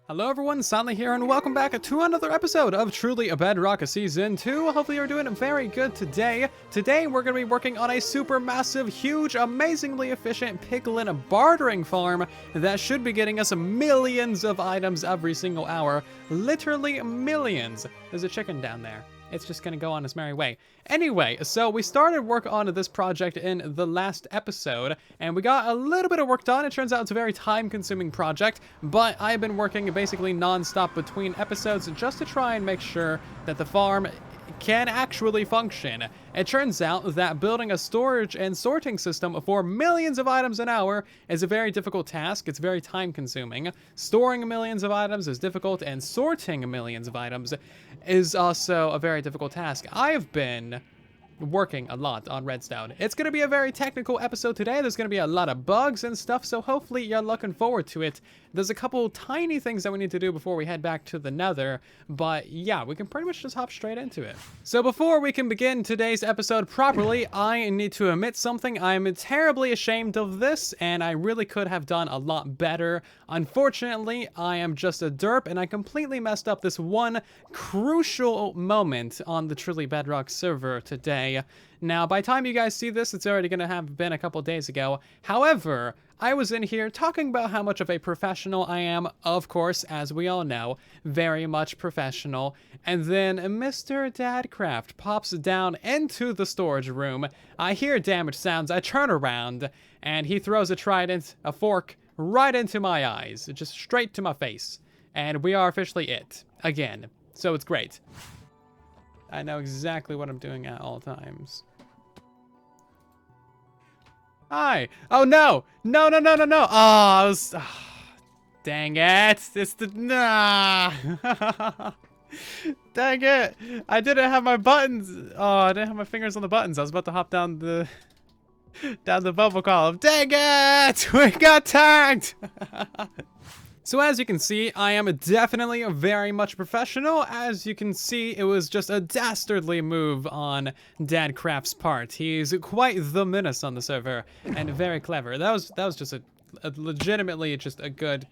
Hello everyone, Stanley here, and welcome back to another episode of Truly a Bedrock Season 2. Hopefully you're doing very good today. Today we're going to be working on a super massive, huge, amazingly efficient Piglin bartering farm that should be getting us millions of items every single hour. Literally millions. There's a chicken down there. It's just gonna go on its merry way. Anyway, so we started work on this project in the last episode, and we got a little bit of work done. It turns out it's a very time-consuming project, but I've been working basically non-stop between episodes just to try and make sure that the farm can actually function. It turns out that building a storage and sorting system for millions of items an hour is a very difficult task. It's very time consuming. Storing millions of items is difficult, and sorting millions of items is also a very difficult task. I've been working a lot on Redstone. It's going to be a very technical episode today. There's going to be a lot of bugs and stuff, so hopefully you're looking forward to it. There's a couple tiny things that we need to do before we head back to the Nether, but yeah, we can pretty much just hop straight into it. So before we can begin today's episode properly, I need to admit something. I'm terribly ashamed of this, and I really could have done a lot better. Unfortunately, I am just a derp, and I completely messed up this one crucial moment on the Truly Bedrock server today. Now, by the time you guys see this, it's already going to have been a couple days ago. However, I was in here talking about how much of a professional I am, of course, as we all know, very much professional, and then Mr. Dadcraft pops down into the storage room. I hear damage sounds, I turn around, and he throws a trident, a fork, right into my eyes, just straight to my face. And we are officially it, again. So it's great. I know exactly what I'm doing at all times. Hi. Oh, no. No. Oh, I was... dang it. It's the... Nah. Dang it. I didn't have my buttons. Oh, I didn't have my fingers on the buttons. I was about to hop down the... down the bubble column. Dang it. We got tagged. So as you can see, I am definitely very much professional. As you can see, it was just a dastardly move on Dadcraft's part. He's quite the menace on the server and very clever. That was just a legitimately just a good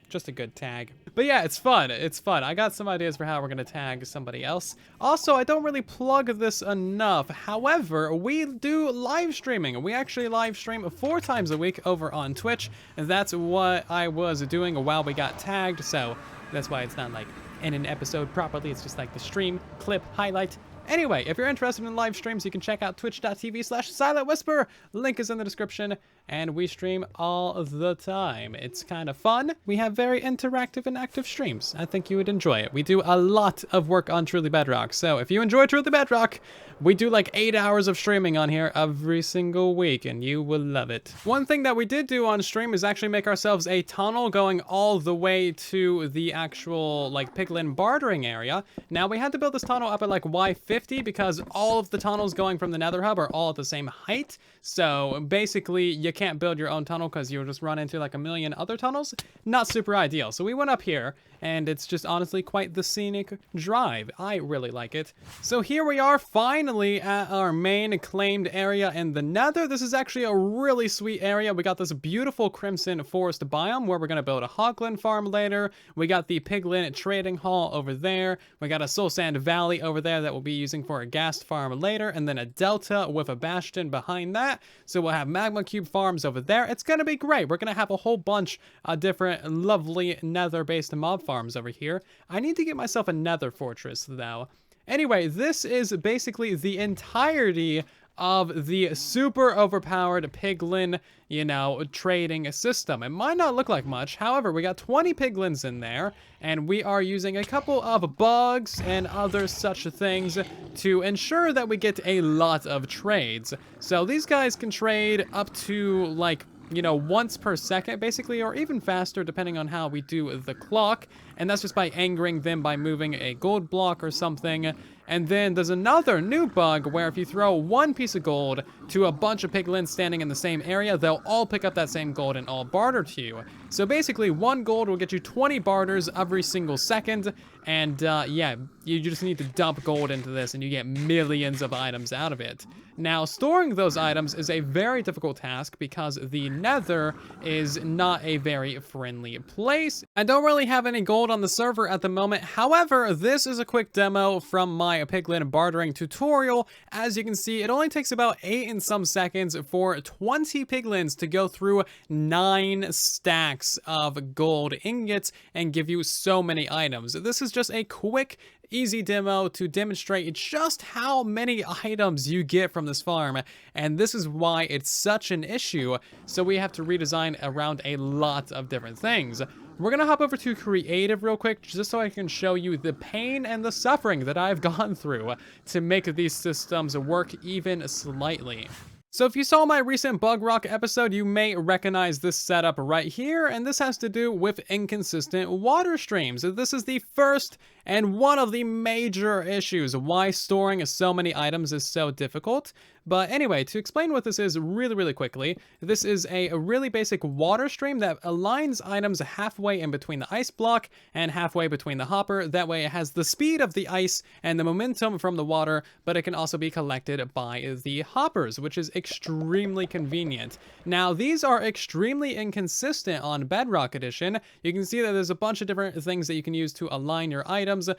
tag. But yeah, it's fun. It's fun. I got some ideas for how we're gonna tag somebody else. Also, I don't really plug this enough. However, we do live streaming. We actually live stream 4 times a week over on Twitch. And that's what I was doing while we got tagged. So that's why it's not like in an episode properly. It's just like the stream clip highlight. Anyway, if you're interested in live streams, you can check out twitch.tv/silentwisperer. Link is in the description, and we stream all the time. It's kind of fun. We have very interactive and active streams. I think you would enjoy it. We do a lot of work on Truly Bedrock, so if you enjoy Truly Bedrock, we do like 8 hours of streaming on here every single week, and you will love it. One thing that we did do on stream is actually make ourselves a tunnel going all the way to the actual, like, Piglin bartering area. Now, we had to build this tunnel up at, like, Y50 because all of the tunnels going from the Nether Hub are all at the same height. So, basically, you can't build your own tunnel because you'll just run into, like, a million other tunnels. Not super ideal. So, we went up here, and it's just honestly quite the scenic drive. I really like it. So, here we are, finally at our main claimed area in the Nether. This is actually a really sweet area. We got this beautiful crimson forest biome where we're going to build a hoglin farm later. We got the Piglin trading hall over there. We got a soul sand valley over there that we'll be using for a ghast farm later, and then a delta with a bastion behind that. So we'll have magma cube farms over there. It's going to be great. We're going to have a whole bunch of different lovely Nether based mob farms over here. I need to get myself a Nether fortress though. Anyway, this is basically the entirety of the super overpowered Piglin, you know, trading system. It might not look like much. However, we got 20 Piglins in there, and we are using a couple of bugs and other such things to ensure that we get a lot of trades. So these guys can trade up to, like, you know, once per second, basically, or even faster, depending on how we do the clock. And that's just by angering them by moving a gold block or something. And then there's another new bug where if you throw one piece of gold to a bunch of piglins standing in the same area, they'll all pick up that same gold and all barter to you. So basically, one gold will get you 20 barters every single second, and yeah, you just need to dump gold into this and you get millions of items out of it. Now, storing those items is a very difficult task because the Nether is not a very friendly place. I don't really have any gold on the server at the moment. However, this is a quick demo from my Piglin bartering tutorial. As you can see, it only takes about 8 and some seconds for 20 piglins to go through 9 stacks of gold ingots and give you so many items. This is just a quick, easy demo to demonstrate just how many items you get from this farm, and this is why it's such an issue. So we have to redesign around a lot of different things. We're gonna hop over to creative real quick just so I can show you the pain and the suffering that I've gone through to make these systems work even slightly. So if you saw my recent Bedrock episode, you may recognize this setup right here, and this has to do with inconsistent water streams. This is the first and one of the major issues why storing so many items is so difficult. But anyway, to explain what this is really quickly, this is a really basic water stream that aligns items halfway in between the ice block and halfway between the hopper. That way it has the speed of the ice and the momentum from the water, but it can also be collected by the hoppers, which is extremely convenient. Now, these are extremely inconsistent on Bedrock Edition. You can see that there's a bunch of different things that you can use to align your items.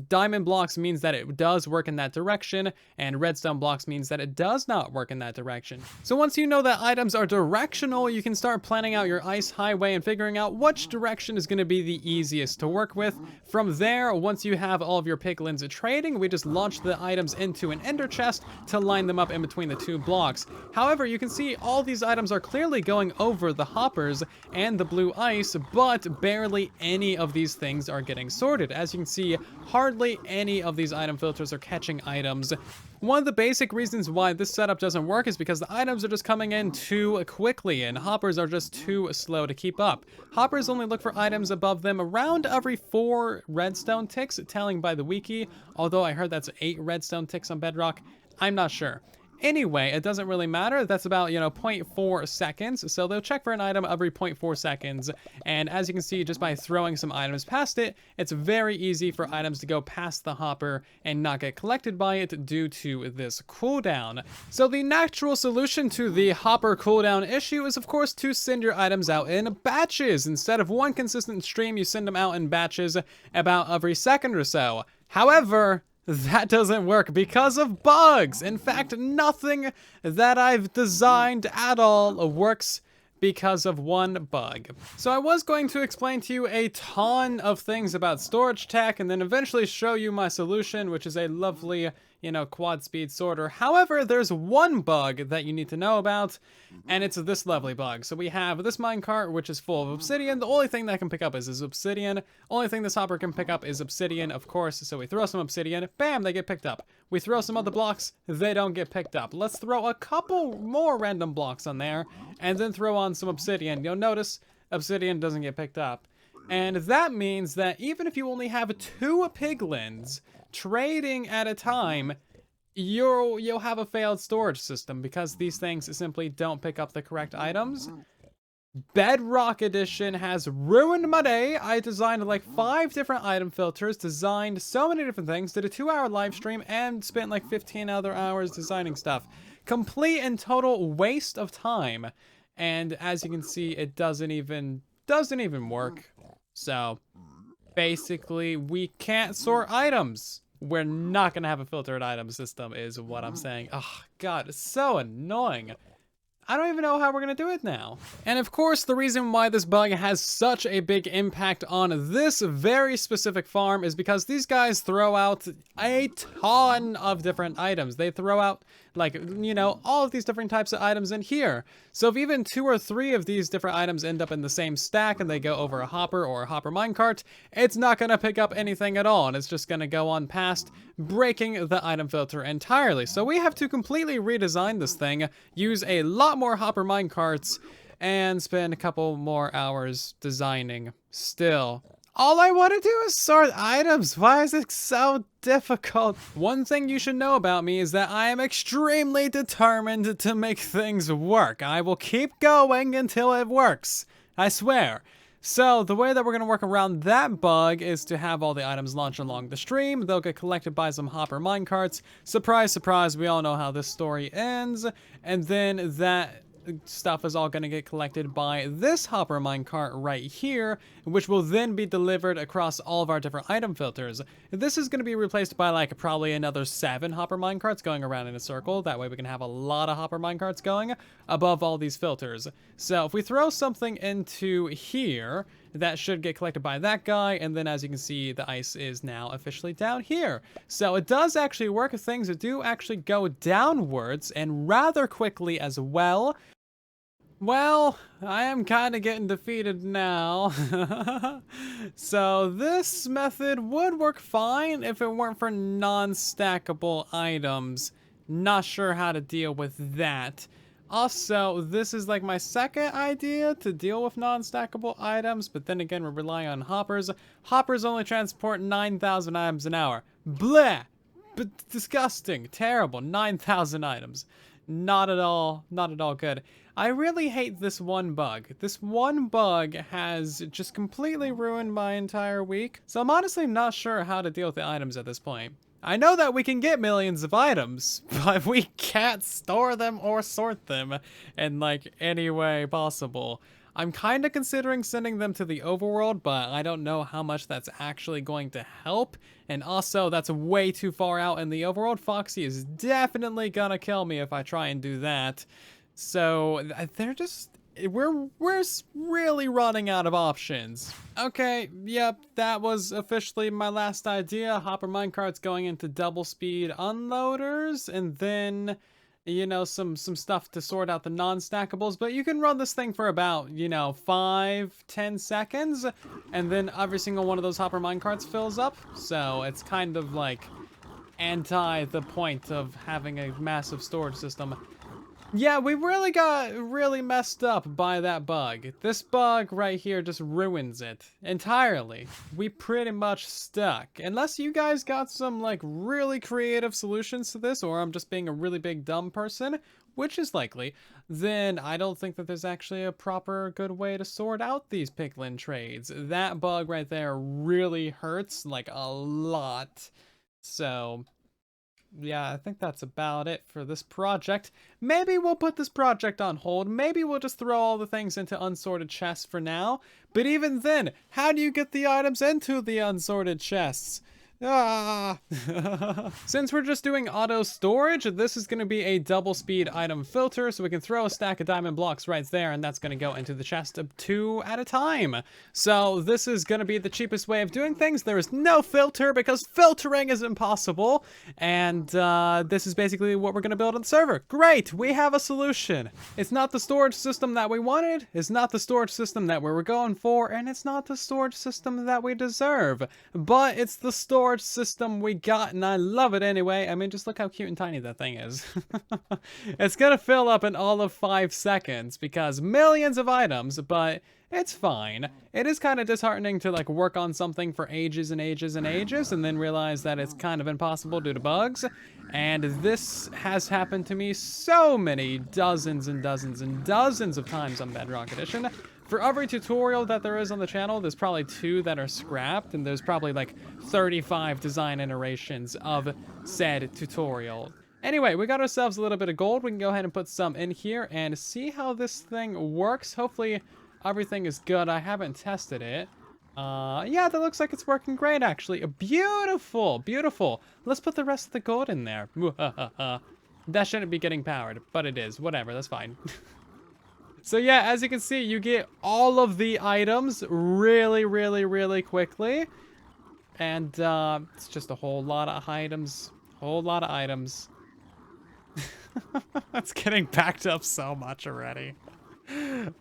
Diamond blocks means that it does work in that direction, and redstone blocks means that it does not work in that direction. So once you know that items are directional, you can start planning out your ice highway and figuring out which direction is going to be the easiest to work with. From there, once you have all of your piglins trading, we just launch the items into an ender chest to line them up in between the 2 blocks. However, you can see all these items are clearly going over the hoppers and the blue ice, but barely any of these things are getting sorted. As you can see, hardly any of these item filters are catching items. One of the basic reasons why this setup doesn't work is because the items are just coming in too quickly and hoppers are just too slow to keep up. Hoppers only look for items above them around every 4 redstone ticks, telling by the wiki, although I heard that's 8 redstone ticks on Bedrock. I'm not sure. Anyway, it doesn't really matter. That's about, 0.4 seconds. So they'll check for an item every 0.4 seconds. And as you can see, just by throwing some items past it, it's very easy for items to go past the hopper and not get collected by it due to this cooldown. So the natural solution to the hopper cooldown issue is, of course, to send your items out in batches. Instead of one consistent stream, you send them out in batches about every second or so. However, that doesn't work because of bugs. In fact, nothing that I've designed at all works because of one bug. So I was going to explain to you a ton of things about storage tech and then eventually show you my solution, which is a lovely, quad speed sorter. However, there's one bug that you need to know about, and it's this lovely bug. So we have this minecart, which is full of obsidian. The only thing that I can pick up is obsidian. Only thing this hopper can pick up is obsidian, of course. So we throw some obsidian, bam, they get picked up. We throw some other blocks, they don't get picked up. Let's throw a couple more random blocks on there, and then throw on some obsidian. You'll notice obsidian doesn't get picked up. And that means that even if you only have 2 piglins trading at a time, you'll have a failed storage system because these things simply don't pick up the correct items. Bedrock Edition has ruined my day. I designed like 5 different item filters, designed so many different things, did a 2-hour live stream, and spent like 15 other hours designing stuff. Complete and total waste of time. And as you can see, it doesn't even work. So basically, we can't sort items. We're not gonna have a filtered item system is what I'm saying. Oh god, it's so annoying. I don't even know how we're gonna do it now. And of course, the reason why this bug has such a big impact on this very specific farm is because these guys throw out a ton of different items. They throw out, like, all of these different types of items in here. So if even 2 or 3 of these different items end up in the same stack and they go over a hopper or a hopper minecart, it's not gonna pick up anything at all, and it's just gonna go on past, breaking the item filter entirely. So we have to completely redesign this thing, use a lot more hopper minecarts, and spend a couple more hours designing. Still, All I want to do is sort items. Why is it so difficult? One thing you should know about me is that I am extremely determined to make things work. I will keep going until it works. I swear. So the way that we're going to work around that bug is to have all the items launch along the stream. They'll get collected by some hopper minecarts. Surprise, surprise, we all know how this story ends. And then that stuff is all going to get collected by this hopper minecart right here, which will then be delivered across all of our different item filters. This is going to be replaced by like probably another 7 hopper minecarts going around in a circle. That way we can have a lot of hopper minecarts going above all these filters. So if we throw something into here, that should get collected by that guy, and then as you can see, the ice is now officially down here. So it does actually work. Things do actually go downwards, and rather quickly as well. Well, I am kind of getting defeated now. So this method would work fine if it weren't for non-stackable items. Not sure how to deal with that. Also, this is like my second idea to deal with non-stackable items, but then again, we're relying on hoppers. Hoppers only transport 9,000 items an hour. Bleh! But disgusting, terrible, 9,000 items. Not at all good. I really hate this one bug. This one bug has just completely ruined my entire week. So I'm honestly not sure how to deal with the items at this point. I know that we can get millions of items, but we can't store them or sort them in like any way possible. I'm kind of considering sending them to the overworld, but I don't know how much that's actually going to help. And also, that's way too far out in the overworld. Foxy is definitely gonna kill me if I try and do that. So they're just... We're really running out of options. Okay, yep, that was officially my last idea. Hopper minecarts going into double speed unloaders, and then, you know, some stuff to sort out the non-stackables. But you can run this thing for about, you know, 5-10 seconds, and then every single one of those hopper minecarts fills up. So it's kind of like anti the point of having a massive storage system. Yeah, we really got messed up by that bug. This bug right here just ruins it entirely. We pretty much stuck. Unless you guys got some like really creative solutions to this, or I'm just being a really big dumb person, which is likely, then I don't think that there's actually a proper good way to sort out these Piglin trades. That bug right there really hurts like a lot. So... yeah, I think that's about it for this project. Maybe we'll put this project on hold. Maybe we'll just throw all the things into unsorted chests for now. But even then, how do you get the items into the unsorted chests? Ah. Since we're just doing auto storage, this is going to be a double speed item filter, so we can throw a stack of diamond blocks right there, and that's going to go into the chest of 2 at a time. So this is going to be the cheapest way of doing things. There is no filter because filtering is impossible, and this is basically what we're going to build on the server. Great, we have a solution. It's not the storage system that we wanted, it's not the storage system that we were going for, and it's not the storage system that we deserve, but it's the storage system we got, and I love it anyway. I mean, just look how cute and tiny that thing is. It's gonna fill up in all of 5 seconds because millions of items, but it's fine. It is kind of disheartening to like work on something for ages and ages and ages and then realize that it's kind of impossible due to bugs. And this has happened to me so many dozens and dozens and dozens of times on Bedrock Edition. For every tutorial that there is on the channel, there's probably 2 that are scrapped, and there's probably like 35 design iterations of said tutorial. Anyway, we got ourselves a little bit of gold. We can go ahead and put some in here and see how this thing works. Hopefully everything is good. I haven't tested it. Yeah, that looks like it's working great, actually. Beautiful, beautiful. Let's put the rest of the gold in there. That shouldn't be getting powered, but it is. Whatever, that's fine. So yeah, as you can see, you get all of the items really quickly. And it's just a whole lot of items. Whole lot of items. That's getting backed up so much already.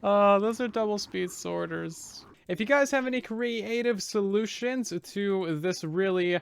Those are double speed sorters. if you guys have any creative solutions to this really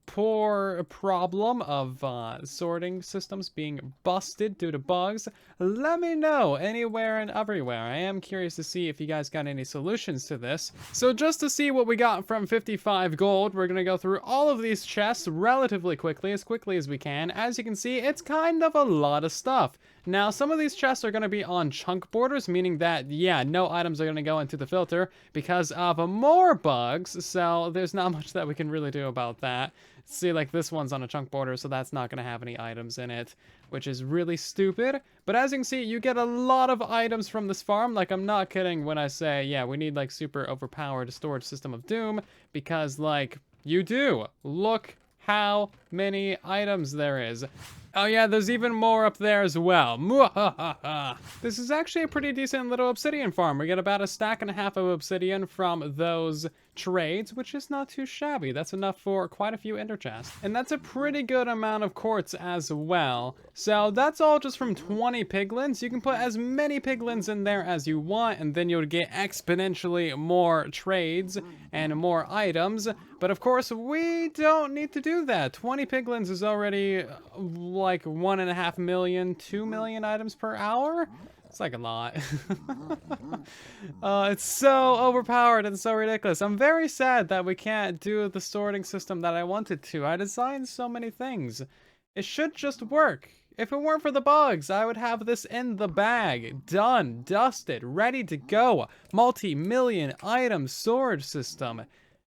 poor problem of sorting systems being busted due to bugs, let me know anywhere and everywhere. I am curious to see if you guys got any solutions to this. So just to see what we got from 55 gold, we're going to go through all of these chests relatively quickly as we can. As you can see, it's kind of a lot of stuff. Now, some of these chests are going to be on chunk borders, meaning that, yeah, no items are going to go into the filter because of more bugs, so there's not much that we can really do about that. See, like, this one's on a chunk border, so that's not going to have any items in it, which is really stupid. But as you can see, you get a lot of items from this farm. Like, I'm not kidding when I say, yeah, we need, like, super overpowered storage system of doom, because, like, you do. Look how many items there is. Oh yeah, there's even more up there as well. This is actually a pretty decent little obsidian farm. We get about a stack and a half of obsidian from those trades, which is not too shabby. That's enough for quite a few ender chests. And that's a pretty good amount of quartz as well. So that's all just from 20 piglins. You can put as many piglins in there as you want, and then you'll get exponentially more trades and more items. But of course, we don't need to do that. 20 piglins is already like 1.5 million, 2 million items per hour. It's like a lot. It's so overpowered and so ridiculous. I'm very sad that we can't do the sorting system that I wanted to. I designed so many things. It should just work. If it weren't for the bugs, I would have this in the bag. Done, dusted, ready to go. Multi-million item storage system.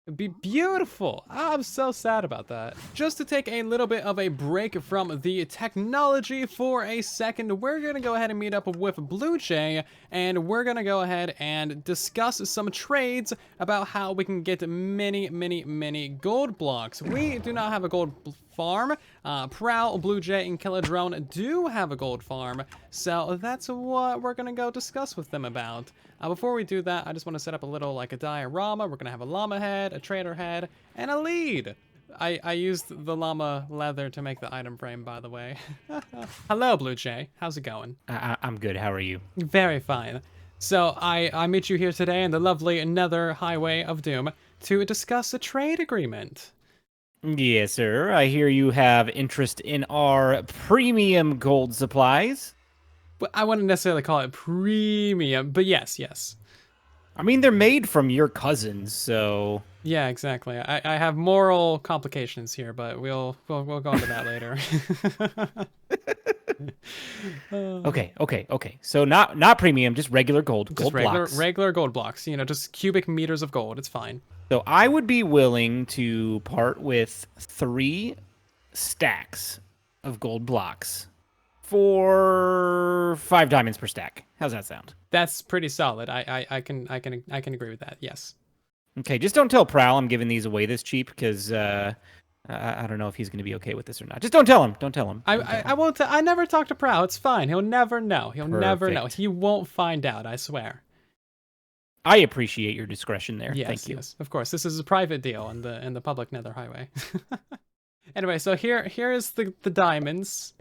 It'd be beautiful. I'm so sad about that. Just to take a little bit of a break from the technology for a second, we're gonna go ahead and meet up with Blue Jay, and we're gonna go ahead and discuss some trades about how we can get many gold blocks. We do not have a gold farm. Prowl, Blue Jay, and Killadrone do have a gold farm, so that's what we're gonna go discuss with them about. Before we do that, I just want to set up a little, like, a diorama. We're gonna have a llama head, a trader head, and a lead. I used the llama leather to make the item frame, by the way. Hello, Blue Jay. How's it going? I'm good. How are you? Very fine. So I meet you here today in the lovely Nether Highway of Doom to discuss a trade agreement. Yes, sir. I hear you have interest in our premium gold supplies. I wouldn't necessarily call it premium, but yes. I mean, they're made from your cousins, so... Yeah, exactly. I have moral complications here, but we'll go into that later. Okay. So not premium, just regular gold. Gold blocks. Regular gold blocks. You know, just cubic meters of gold. It's fine. So I would be willing to part with 3 stacks of gold blocks for 5 diamonds per stack. How's that sound? That's pretty solid. I can agree with that. Yes. Okay, just don't tell Prowl I'm giving these away this cheap, because I don't know if he's going to be okay with this or not. Just don't tell him. Don't tell him. I won't. I never talk to Prowl. It's fine. He'll never know. He'll never know. Perfect. He won't find out. I swear. I appreciate your discretion there. Yes, Thank you. Yes, of course. This is a private deal in the public Nether Highway. Anyway, so here is the diamonds.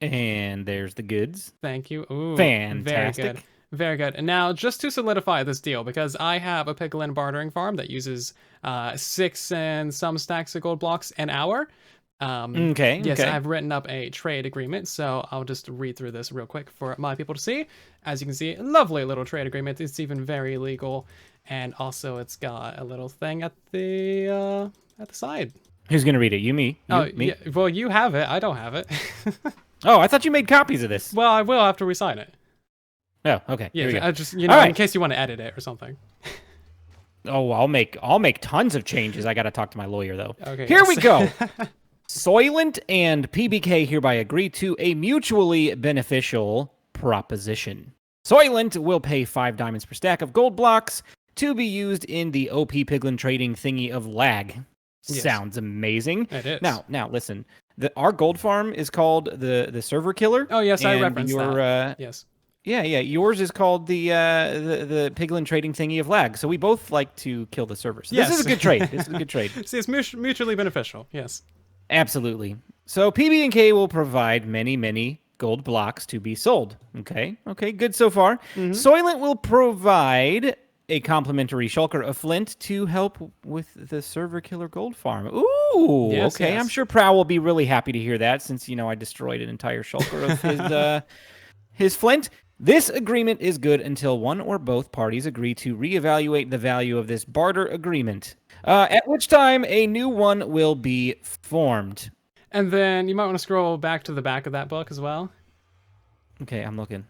And there's the goods. Thank you. Ooh, Fantastic. Very good. Very good. And now, just to solidify this deal, because I have a Piglin bartering farm that uses 6 and some stacks of gold blocks an hour. Okay. Yes, okay. I've written up a trade agreement, so I'll just read through this real quick for my people to see. As you can see, lovely little trade agreement. It's even very legal, and also it's got a little thing at the side. Who's gonna read it? You, me? You, me? Yeah, well, you have it. I don't have it. Oh, I thought you made copies of this. Well, I will after we sign it. Oh, okay. Yeah, I just in case you want to edit it or something. Oh, I'll make tons of changes. I gotta talk to my lawyer though. Okay. Here we go. Soylent and PBK hereby agree to a mutually beneficial proposition. Soylent will pay 5 diamonds per stack of gold blocks to be used in the OP Piglin trading thingy of lag. Yes. Sounds amazing. It is. Now listen. Our gold farm is called the Server Killer. Oh yes, I referenced that. Yes. Yeah. Yours is called the Piglin trading thingy of lag. So we both like to kill the servers. So yes. This is a good trade. This is a good trade. See, it's mutually beneficial. Yes. Absolutely. So PB&K will provide many gold blocks to be sold. Okay, good so far. Mm-hmm. Soylent will provide a complimentary shulker of flint to help with the server killer gold farm. Ooh, Yes, okay. yes. I'm sure Prowl will be really happy to hear that since, you know, I destroyed an entire shulker of his flint. This agreement is good until one or both parties agree to reevaluate the value of this barter agreement, at which time a new one will be formed. And then you might want to scroll back to the back of that book as well. Okay, I'm looking.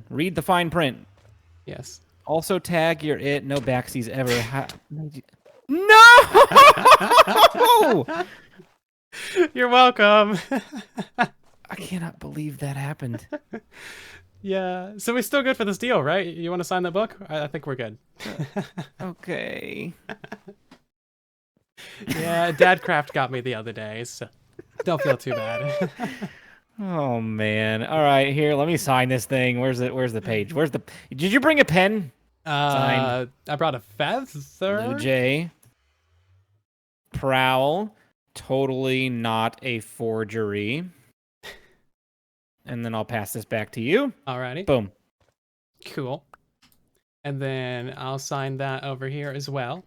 Read the fine print. Yes. Also tag your it. No backsies ever. No! You're welcome. I cannot believe that happened. Yeah. So we're still good for this deal, right? You want to sign that book? I think we're good. Okay. Yeah, Dadcraft got me the other day, so don't feel too bad. Oh man. All right, here. Let me sign this thing. Where's the page? Did you bring a pen? I brought a feather. Blue Jay. Prowl. Totally not a forgery. And then I'll pass this back to you. Alrighty. Boom. Cool. And then I'll sign that over here as well.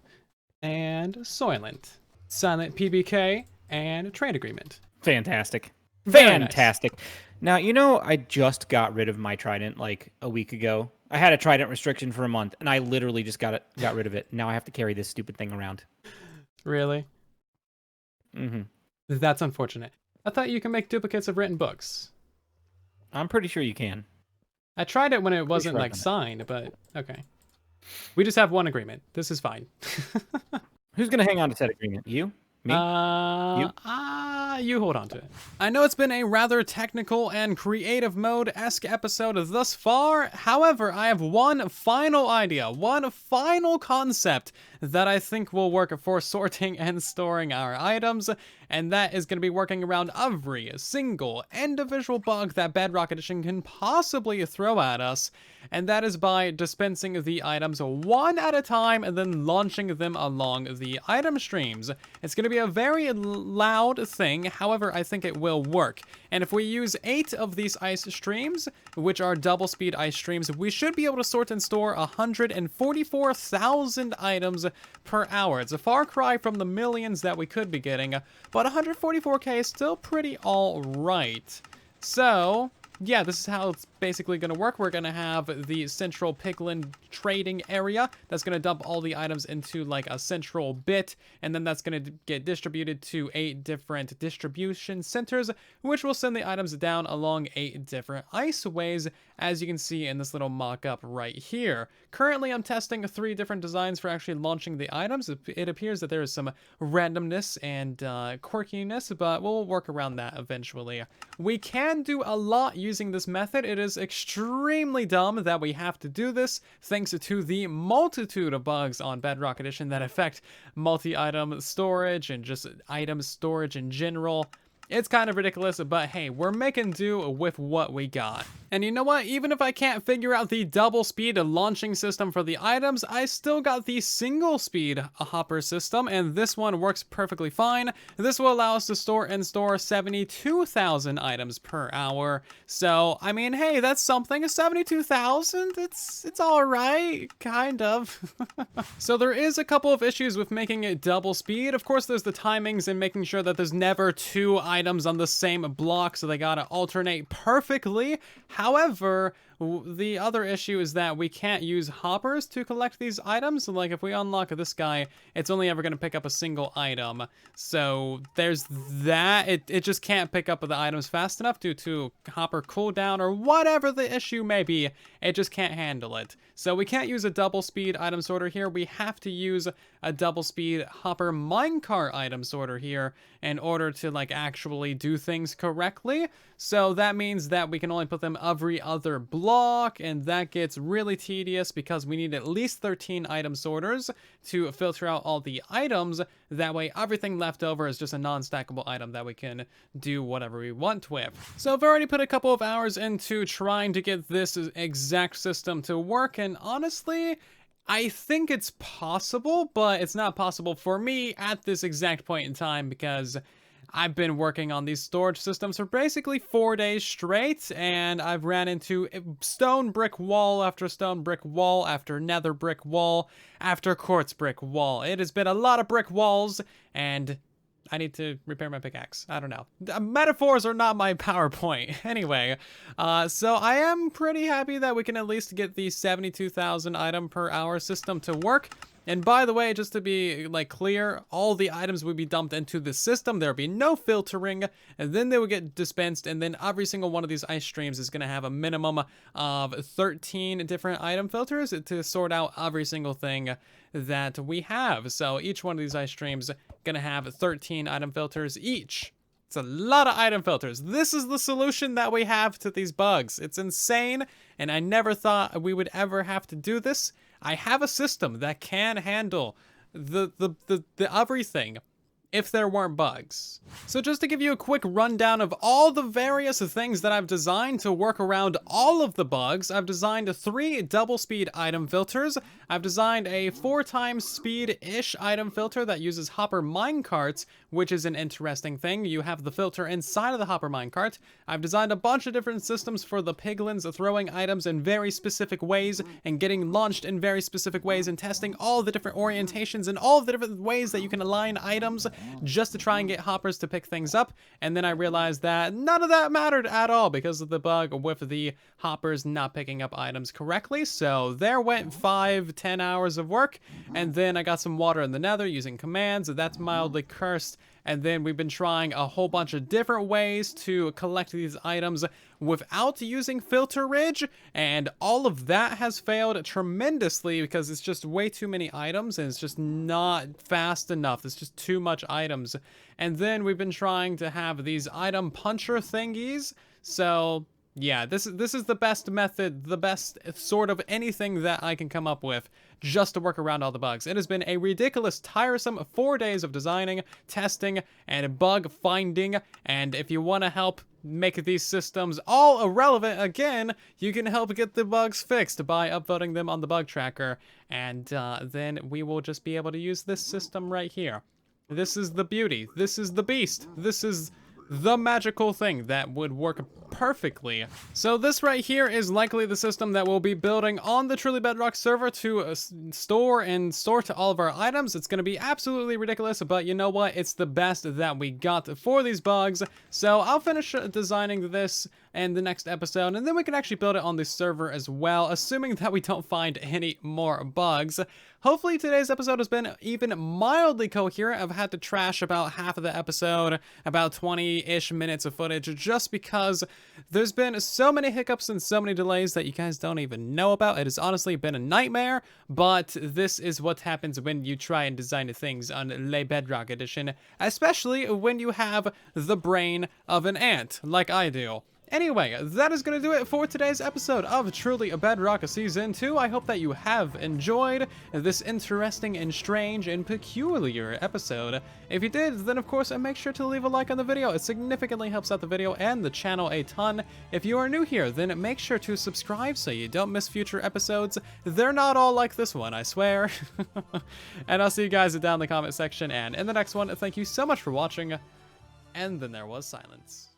And Soylent. Silent PBK and trade agreement. Fantastic. Very nice. Fantastic. Now, you know, I just got rid of my trident like a week ago. I had a trident restriction for a month, and I literally just got rid of it. Now I have to carry this stupid thing around. Really? Mm-hmm. That's unfortunate. I thought you can make duplicates of written books. I'm pretty sure you can. I tried it when it wasn't like signed, but okay. We just have one agreement. This is fine. Who's gonna hang on to said agreement? You? Me? You hold on to it. I know it's been a rather technical and creative mode-esque episode thus far. However, I have one final idea, one final concept that I think will work for sorting and storing our items, and that is going to be working around every single individual bug that Bedrock Edition can possibly throw at us, and that is by dispensing the items one at a time and then launching them along the item streams. It's going to be a very loud thing, however, I think it will work. And if we use 8 of these ice streams, which are double speed ice streams, we should be able to sort and store 144,000 items per hour. It's a far cry from the millions that we could be getting, but 144k is still pretty alright. So, yeah, this is how it's basically going to work. We're going to have the central Piglin trading area that's going to dump all the items into like a central bit, and then that's going to get distributed to 8 different distribution centers, which will send the items down along 8 different iceways, as you can see in this little mock-up right here. Currently, I'm testing 3 different designs for actually launching the items. It appears that there is some randomness and quirkiness, but we'll work around that eventually. We can do a lot using this method. It is extremely dumb that we have to do this, thanks to the multitude of bugs on Bedrock Edition that affect multi-item storage and just item storage in general. It's kind of ridiculous, but hey, we're making do with what we got. And you know what? Even if I can't figure out the double speed launching system for the items, I still got the single speed hopper system, and this one works perfectly fine. This will allow us to store 72,000 items per hour. So, I mean, hey, that's something. 72,000? It's all right, kind of. So there is a couple of issues with making it double speed. Of course, there's the timings and making sure that there's never 2 items on the same block, so they gotta alternate perfectly. However, the other issue is that we can't use hoppers to collect these items. Like, if we unlock this guy, it's only ever going to pick up a single item. So there's that. It just can't pick up the items fast enough due to hopper cooldown or whatever the issue may be. It just can't handle it. So we can't use a double speed item sorter here. We have to use a double speed hopper minecart item sorter here in order to like actually do things correctly. So that means that we can only put them every other block, and that gets really tedious because we need at least 13 item sorters to filter out all the items. That way everything left over is just a non-stackable item that we can do whatever we want with. So I've already put a couple of hours into trying to get this exact system to work, and honestly, I think it's possible, but it's not possible for me at this exact point in time because I've been working on these storage systems for basically 4 days straight, and I've ran into stone brick wall after stone brick wall after nether brick wall after quartz brick wall. It has been a lot of brick walls, and I need to repair my pickaxe. I don't know. Metaphors are not my PowerPoint. Anyway, so I am pretty happy that we can at least get the 72,000 item per hour system to work. And by the way, just to be like clear, all the items would be dumped into the system. There would be no filtering, and then they would get dispensed, and then every single one of these ice streams is going to have a minimum of 13 different item filters to sort out every single thing that we have. So each one of these ice streams going to have 13 item filters each. It's a lot of item filters. This is the solution that we have to these bugs. It's insane, and I never thought we would ever have to do this. I have a system that can handle the everything if there weren't bugs. So just to give you a quick rundown of all the various things that I've designed to work around all of the bugs, I've designed 3 double speed item filters. I've designed a 4 times speed-ish item filter that uses hopper minecarts, which is an interesting thing. You have the filter inside of the hopper minecart. I've designed a bunch of different systems for the piglins throwing items in very specific ways and getting launched in very specific ways, and testing all the different orientations and all the different ways that you can align items just to try and get hoppers to pick things up. And then I realized that none of that mattered at all because of the bug with the hoppers not picking up items correctly. So there went 5-10 hours of work, and then I got some water in the nether using commands. That's mildly cursed. And then we've been trying a whole bunch of different ways to collect these items without using filterage, and all of that has failed tremendously because it's just way too many items and it's just not fast enough. It's just too much items. And then we've been trying to have these item puncher thingies. So yeah, this is the best method, the best sort of anything that I can come up with just to work around all the bugs. It has been a ridiculous, tiresome 4 days of designing, testing, and bug finding. And if you want to help make these systems all irrelevant again, you can help get the bugs fixed by upvoting them on the bug tracker. And then we will just be able to use this system right here. This is the beauty. This is the beast. This is the magical thing that would work perfectly. So this right here is likely the system that we'll be building on the Truly Bedrock server to store and sort all of our items. It's going to be absolutely ridiculous, but you know what? It's the best that we got for these bugs. So I'll finish designing this in the next episode, and then we can actually build it on the server as well, assuming that we don't find any more bugs. Hopefully today's episode has been even mildly coherent. I've had to trash about half of the episode, about 20-ish minutes of footage, just because there's been so many hiccups and so many delays that you guys don't even know about. It has honestly been a nightmare, but this is what happens when you try and design things on Le Bedrock Edition, especially when you have the brain of an ant, like I do. Anyway, that is going to do it for today's episode of Truly Bedrock Season 2. I hope that you have enjoyed this interesting and strange and peculiar episode. If you did, then of course make sure to leave a like on the video. It significantly helps out the video and the channel a ton. If you are new here, then make sure to subscribe so you don't miss future episodes. They're not all like this one, I swear. And I'll see you guys down in the comment section, and in the next one. Thank you so much for watching. And then there was silence.